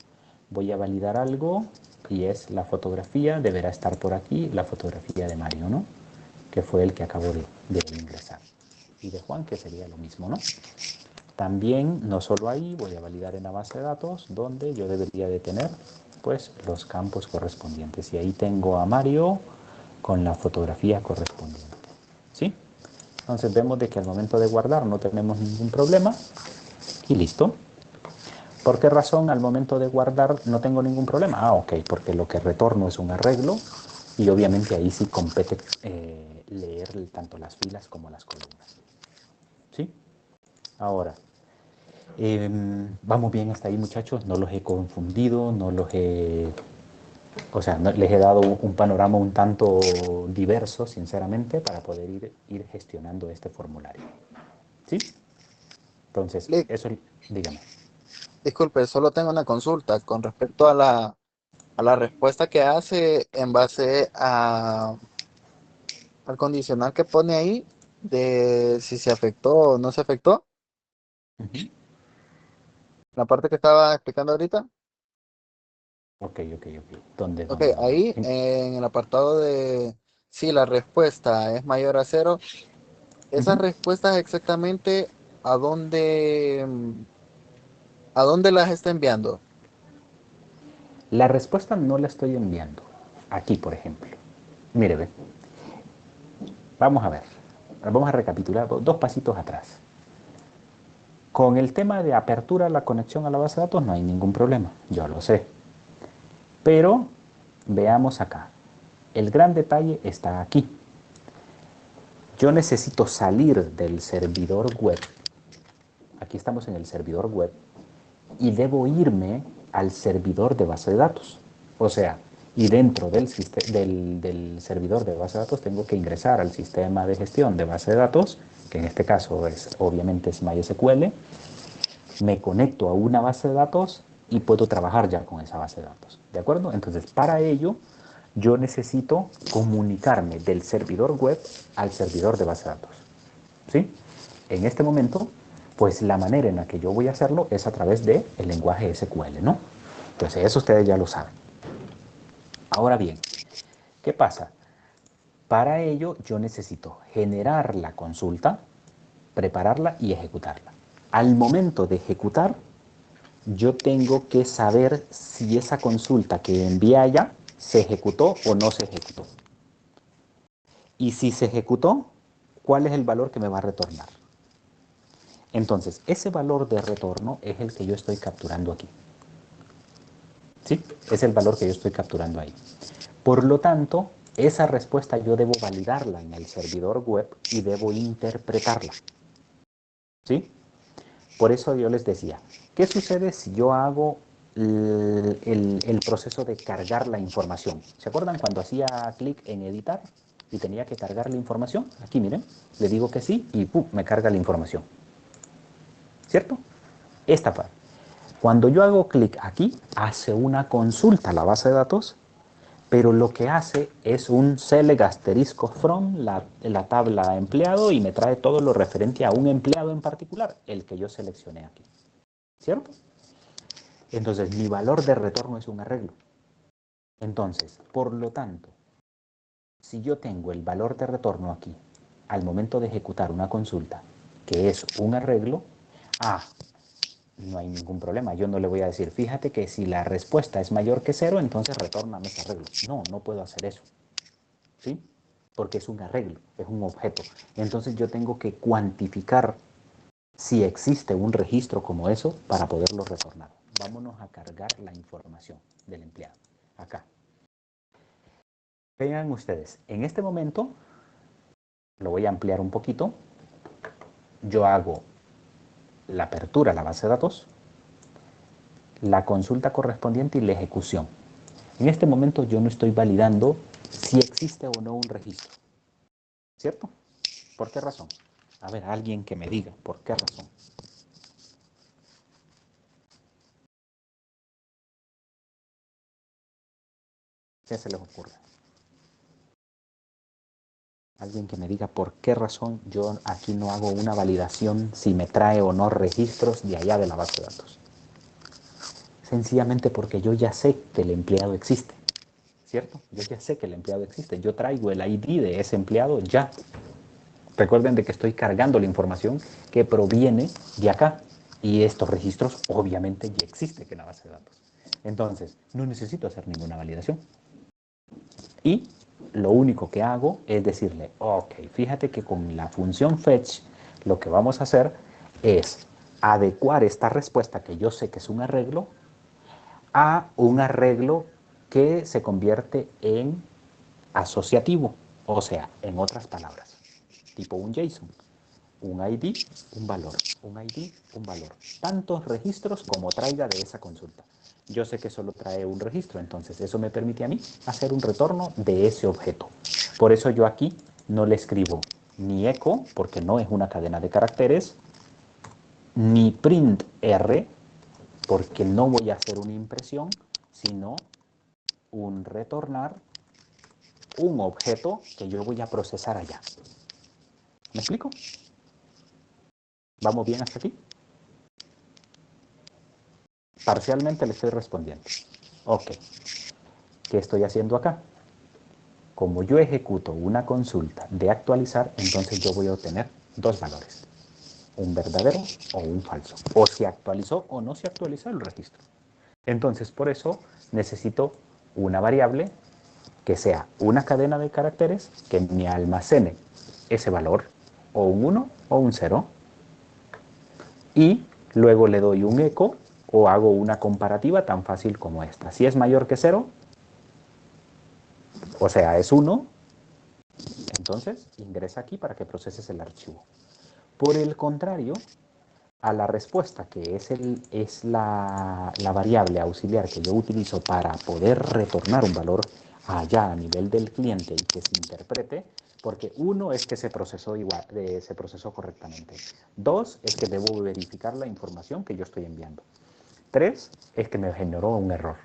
Voy a validar algo y es la fotografía, deberá estar por aquí, la fotografía de Mario, ¿no? Que fue el que acabo de ingresar. Y de Juan, que sería lo mismo, ¿no? También, no solo ahí, voy a validar en la base de datos, donde yo debería de tener, pues, los campos correspondientes. Y ahí tengo a Mario con la fotografía correspondiente, ¿sí? Entonces vemos de que al momento de guardar no tenemos ningún problema y listo. ¿Por qué razón al momento de guardar no tengo ningún problema? Ah, ok, porque lo que retorno es un arreglo y obviamente ahí sí compete leer tanto las filas como las columnas, ¿sí? Ahora, vamos bien hasta ahí, muchachos. No los he confundido, no los he... O sea, les he dado un panorama un tanto diverso, sinceramente, para poder ir gestionando este formulario. ¿Sí? Entonces, Lick, eso, dígame. disculpe, solo tengo una consulta con respecto a la respuesta que hace en base al condicional que pone ahí de si se afectó o no se afectó. Ujú. La parte que estaba explicando ahorita. Ok, ok, ok. ¿Dónde, Ok, dónde, dónde? ahí en el apartado de si la respuesta es mayor a cero, esas Ujú. respuestas exactamente a a dónde las está enviando. La respuesta no la estoy enviando. Aquí, por ejemplo. Mire, ve. Vamos a ver. Vamos a recapitular dos pasitos atrás. Con el tema de apertura de la conexión a la base de datos no hay ningún problema, yo lo sé. Pero veamos acá. El gran detalle está aquí. Yo necesito salir del servidor web. Aquí estamos en el servidor web. Y debo irme al servidor de base de datos. O sea, y dentro del servidor de base de datos tengo que ingresar al sistema de gestión de base de datos, que en este caso obviamente es MySQL. Me conecto a una base de datos y puedo trabajar ya con esa base de datos. ¿De acuerdo? Entonces, para ello, yo necesito comunicarme del servidor web al servidor de base de datos. ¿Sí? En este momento, pues la manera en la que yo voy a hacerlo es a través del lenguaje SQL, ¿no? Entonces, eso ustedes ya lo saben. Ahora bien, ¿qué pasa? Para ello, yo necesito generar la consulta, prepararla y ejecutarla. Al momento de ejecutar, yo tengo que saber si esa consulta que envié allá se ejecutó o no se ejecutó. Y si se ejecutó, ¿cuál es el valor que me va a retornar? Entonces, ese valor de retorno es el que yo estoy capturando aquí. ¿Sí? Es el valor que yo estoy capturando ahí. Por lo tanto, esa respuesta yo debo validarla en el servidor web y debo interpretarla. ¿Sí? Por eso yo les decía, ¿qué sucede si yo hago el proceso de cargar la información? ¿Se acuerdan cuando hacía clic en editar y tenía que cargar la información? Aquí miren, le digo que sí y ¡pum! Me carga la información. ¿Cierto? Esta parte. Cuando yo hago clic aquí, hace una consulta a la base de datos, pero lo que hace es un select asterisco from la tabla empleado y me trae todo lo referente a un empleado en particular, el que yo seleccioné aquí. ¿Cierto? Entonces, mi valor de retorno es un arreglo. Entonces, por lo tanto, si yo tengo el valor de retorno aquí, al momento de ejecutar una consulta, que es un arreglo, no hay ningún problema. Yo no le voy a decir, fíjate que si la respuesta es mayor que 0, entonces retórname ese arreglo. No, no puedo hacer eso. ¿Sí? Porque es un arreglo, es un objeto. Entonces yo tengo que cuantificar si existe un registro como eso para poderlo retornar. Vámonos a cargar la información del empleado. Acá. Vean ustedes, en este momento, lo voy a ampliar un poquito, yo hago la apertura a la base de datos, la consulta correspondiente y la ejecución. En este momento yo no estoy validando si existe o no un registro. ¿Cierto? ¿Por qué razón? A ver, alguien que me diga, ¿por qué razón? ¿Qué se les ocurre? Alguien que me diga por qué razón yo aquí no hago una validación si me trae o no registros de allá de la base de datos. Sencillamente porque yo ya sé que el empleado existe, ¿cierto? Yo ya sé que el empleado existe. Yo traigo el ID de ese empleado ya. Recuerden de que estoy cargando la información que proviene de acá. Y estos registros obviamente ya existen en la base de datos. Entonces, no necesito hacer ninguna validación. Y lo único que hago es decirle, ok, fíjate que con la función fetch lo que vamos a hacer es adecuar esta respuesta que yo sé que es un arreglo a un arreglo que se convierte en asociativo, o sea, en otras palabras, tipo un JSON, un ID, un valor, un ID, un valor, tantos registros como traiga de esa consulta. Yo sé que solo trae un registro, entonces eso me permite a mí hacer un retorno de ese objeto. Por eso yo aquí no le escribo ni echo, porque no es una cadena de caracteres, ni print R, porque no voy a hacer una impresión, sino un retornar un objeto que yo voy a procesar allá. ¿Me explico? ¿Vamos bien hasta aquí? Parcialmente le estoy respondiendo. Ok. ¿Qué estoy haciendo acá? Como yo ejecuto una consulta de actualizar, entonces yo voy a obtener dos valores. Un verdadero o un falso. O se actualizó o no se actualizó el registro. Entonces, por eso necesito una variable que sea una cadena de caracteres que me almacene ese valor, o un 1 o un 0, y luego le doy un eco o hago una comparativa tan fácil como esta. Si es mayor que 0, o sea, es 1, entonces ingresa aquí para que proceses el archivo. Por el contrario, a la respuesta, que es la variable auxiliar que yo utilizo para poder retornar un valor allá a nivel del cliente y que se interprete, porque uno es que se procesó correctamente. Dos es que debo verificar la información que yo estoy enviando. Tres es que me generó un error.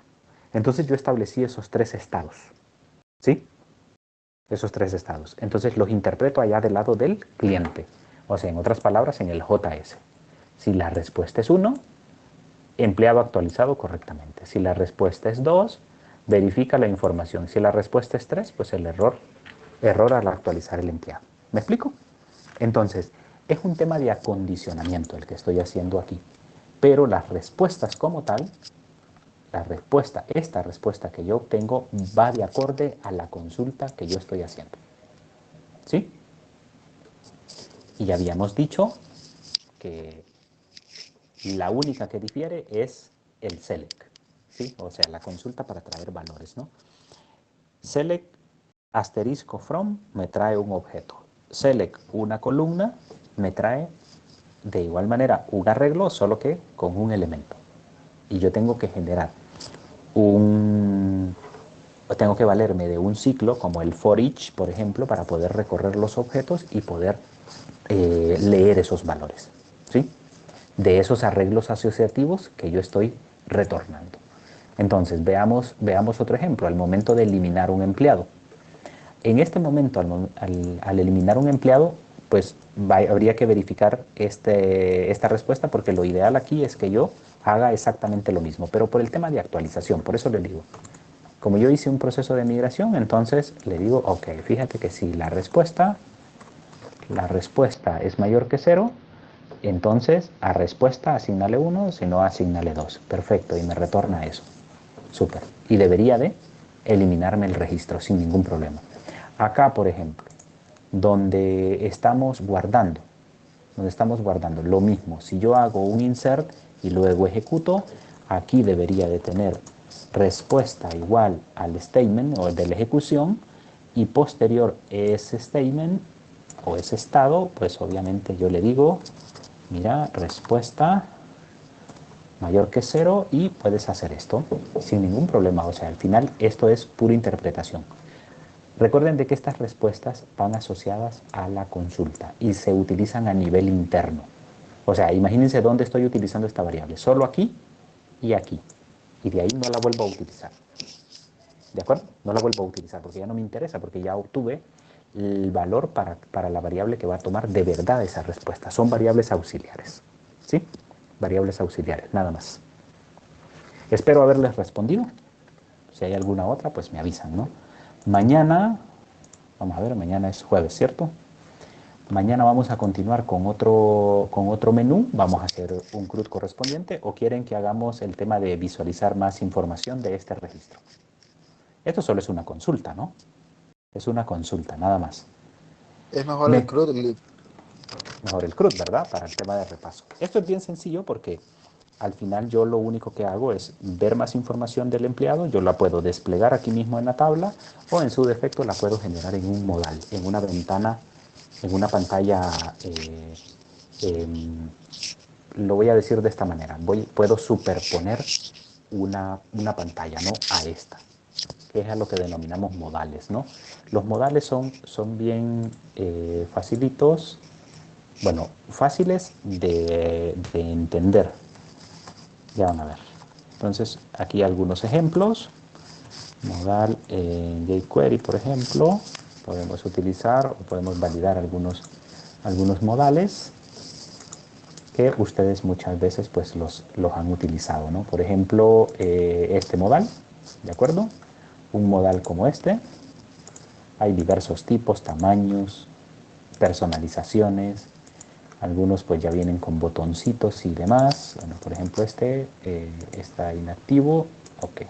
Entonces yo establecí esos 3 estados. ¿Sí? Esos 3 estados. Entonces los interpreto allá del lado del cliente. O sea, en otras palabras, en el JS. Si la respuesta es 1, empleado actualizado correctamente. Si la respuesta es 2, verifica la información. Si la respuesta es 3, pues el error al actualizar el empleado. ¿Me explico? Entonces, es un tema de acondicionamiento el que estoy haciendo aquí. Pero las respuestas como tal, esta respuesta que yo obtengo va de acorde a la consulta que yo estoy haciendo. ¿Sí? Y ya habíamos dicho que la única que difiere es el select, ¿sí? O sea, la consulta para traer valores, ¿no? Select asterisco from me trae un objeto. Select una columna me trae de igual manera un arreglo, solo que con un elemento. Y yo tengo que generar tengo que valerme de un ciclo como el for each, por ejemplo, para poder recorrer los objetos y poder leer esos valores, ¿sí? De esos arreglos asociativos que yo estoy retornando. Entonces, veamos otro ejemplo, al momento de eliminar un empleado. En este momento, al eliminar un empleado, pues habría que verificar esta respuesta, porque lo ideal aquí es que yo haga exactamente lo mismo, pero por el tema de actualización, por eso le digo. Como yo hice un proceso de migración, entonces le digo, ok, fíjate que si la respuesta es mayor que 0, entonces a respuesta asignale 1, si no asignale 2. Perfecto, y me retorna eso. Súper. Y debería de eliminarme el registro sin ningún problema. Acá, por ejemplo, donde estamos guardando lo mismo. Si yo hago un insert y luego ejecuto, aquí debería de tener respuesta igual al statement o de la ejecución, y posterior ese statement o ese estado, pues obviamente yo le digo, mira, respuesta mayor que 0 y puedes hacer esto sin ningún problema. O sea, al final esto es pura interpretación. Recuerden de que estas respuestas van asociadas a la consulta y se utilizan a nivel interno. O sea, imagínense dónde estoy utilizando esta variable. Solo aquí y aquí. Y de ahí no la vuelvo a utilizar. ¿De acuerdo? No la vuelvo a utilizar porque ya no me interesa, porque ya obtuve el valor para la variable que va a tomar de verdad esa respuesta. Son variables auxiliares. ¿Sí? Variables auxiliares, nada más. Espero haberles respondido. Si hay alguna otra, pues me avisan, ¿no? Mañana, vamos a ver, mañana es jueves, ¿cierto? Mañana vamos a continuar con otro menú. Vamos a hacer un CRUD correspondiente, o quieren que hagamos el tema de visualizar más información de este registro. Esto solo es una consulta, ¿no? Es una consulta, nada más. Es mejor el CRUD. Mejor el CRUD, ¿verdad? Para el tema de repaso. Esto es bien sencillo porque al final yo lo único que hago es ver más información del empleado. Yo la puedo desplegar aquí mismo en la tabla, o en su defecto la puedo generar en un modal, en una ventana, en una pantalla. Lo voy a decir de esta manera. Puedo superponer una pantalla, ¿no? A esta, que es a lo que denominamos modales, ¿no? Los modales son bien facilitos, bueno, fáciles de entender. Ya van a ver. Entonces, aquí algunos ejemplos. Modal en jQuery, por ejemplo, podemos utilizar o podemos validar algunos modales que ustedes muchas veces pues los han utilizado, ¿no? Por ejemplo, este modal, ¿de acuerdo? Un modal como este. Hay diversos tipos, tamaños, personalizaciones. Algunos pues ya vienen con botoncitos y demás. Bueno, por ejemplo este está inactivo. Ok.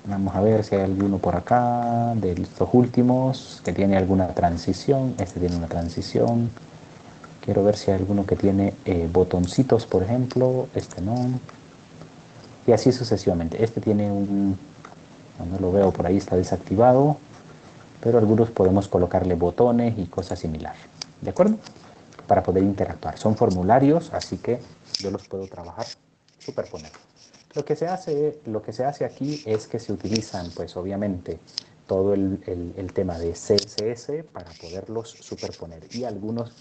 Vamos a ver si hay alguno por acá de estos últimos que tiene alguna transición. Este tiene una transición. Ok. Quiero ver si hay alguno que tiene botoncitos, por ejemplo. Este no. Y así sucesivamente. Este tiene un... No lo veo por ahí, está desactivado. Pero algunos podemos colocarle botones y cosas similares. ¿De acuerdo? Para poder interactuar. Son formularios, así que yo los puedo trabajar, superponer. Lo que se hace aquí es que se utilizan, pues obviamente, todo el tema de CSS para poderlos superponer y algunos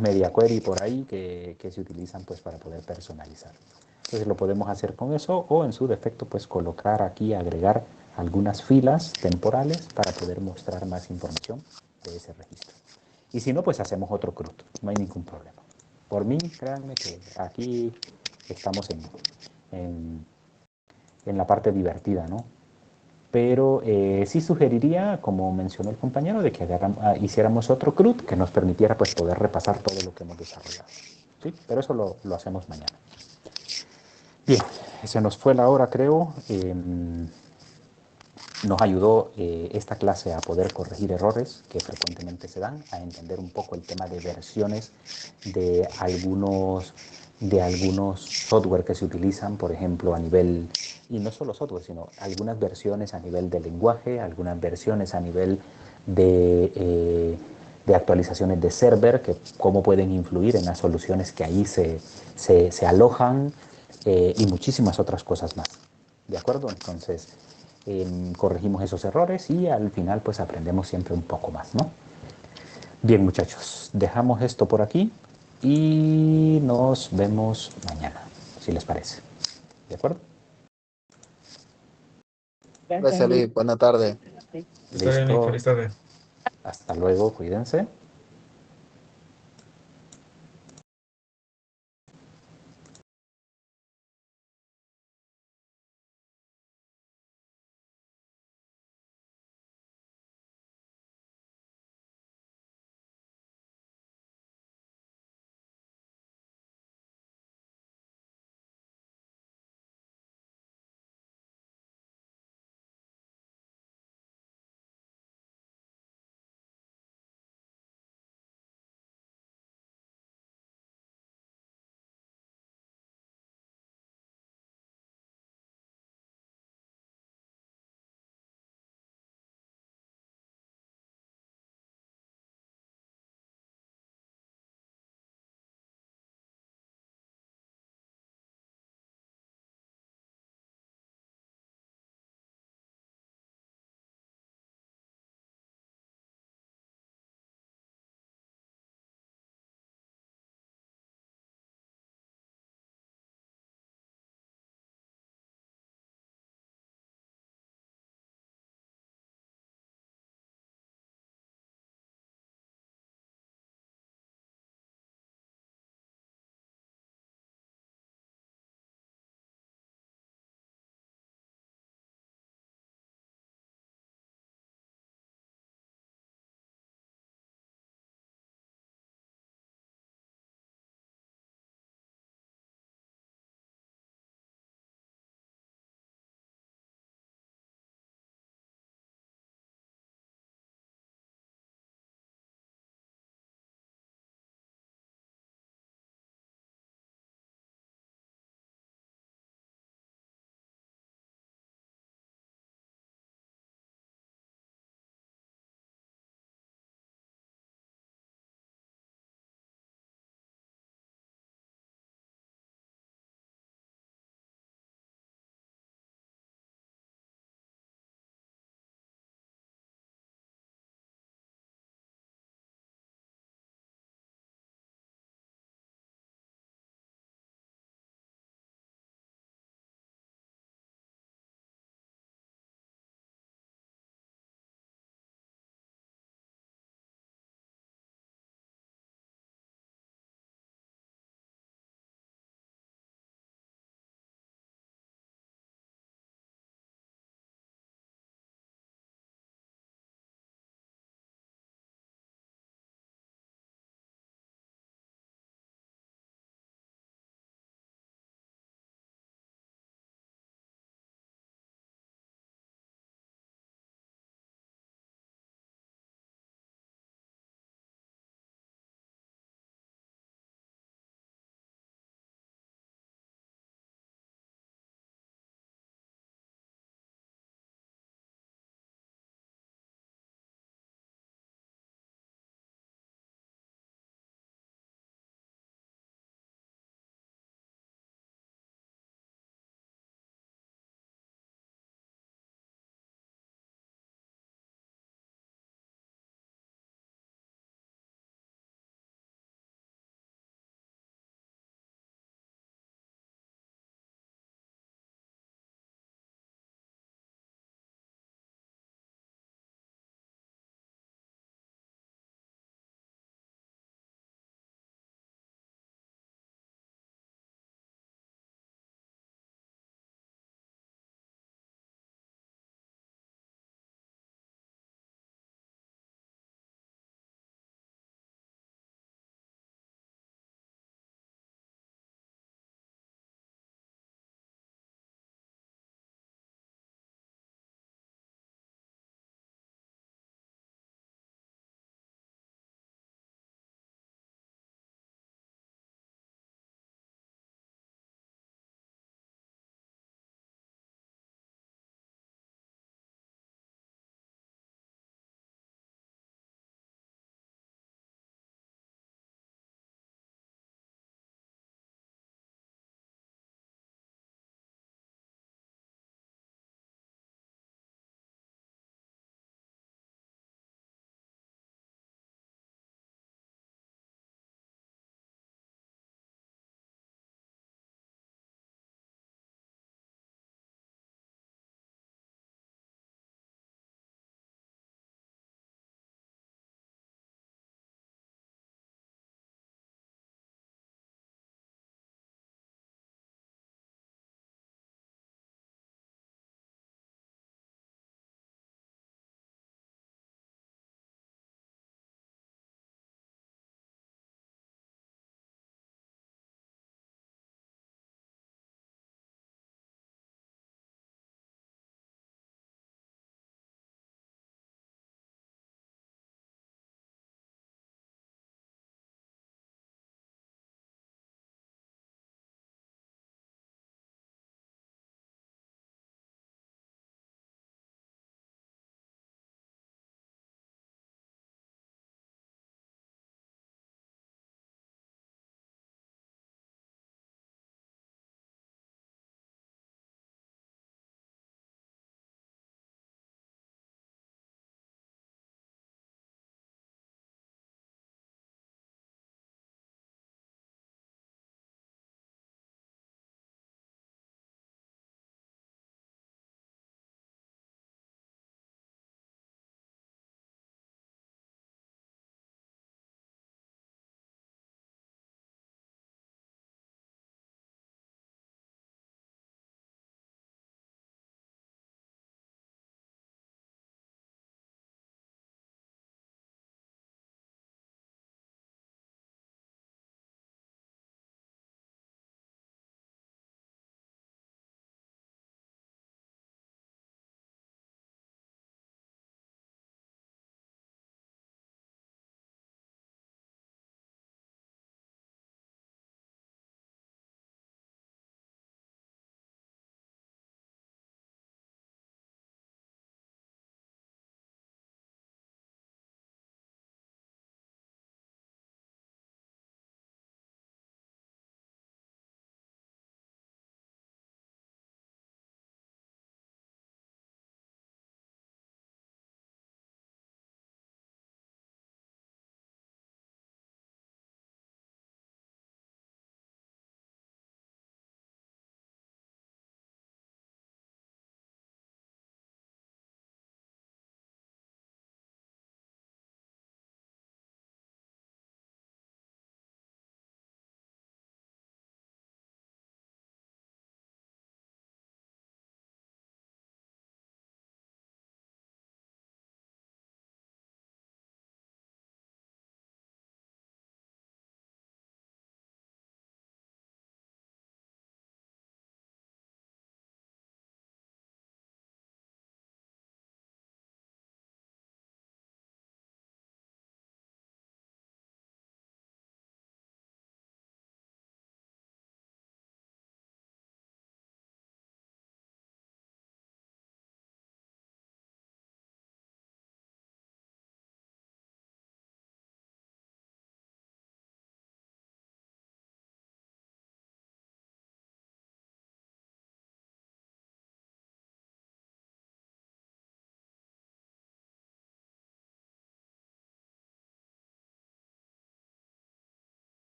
media query por ahí que se utilizan pues para poder personalizar. Entonces lo podemos hacer con eso o en su defecto pues colocar aquí, agregar algunas filas temporales para poder mostrar más información de ese registro. Y si no, pues hacemos otro CRUD, no hay ningún problema. Por mí, créanme que aquí estamos en, en la parte divertida, ¿no? Pero sí sugeriría, como mencionó el compañero, de que hiciéramos otro CRUD que nos permitiera pues poder repasar todo lo que hemos desarrollado. ¿Sí? Pero eso lo hacemos mañana. Bien, se nos fue la hora, creo. Nos ayudó esta clase a poder corregir errores que frecuentemente se dan, a entender un poco el tema de versiones de algunos software que se utilizan, por ejemplo, a nivel, y no solo software, sino algunas versiones a nivel de lenguaje, algunas versiones a nivel de actualizaciones de server, que cómo pueden influir en las soluciones que ahí se alojan, y muchísimas otras cosas más. ¿De acuerdo? Entonces, corregimos esos errores y al final pues aprendemos siempre un poco más, ¿no? Bien, muchachos, dejamos esto por aquí y nos vemos mañana, si les parece. ¿De acuerdo? Gracias, Lee. Buena tarde. Está bien, Listo. feliz tarde. Hasta luego, cuídense.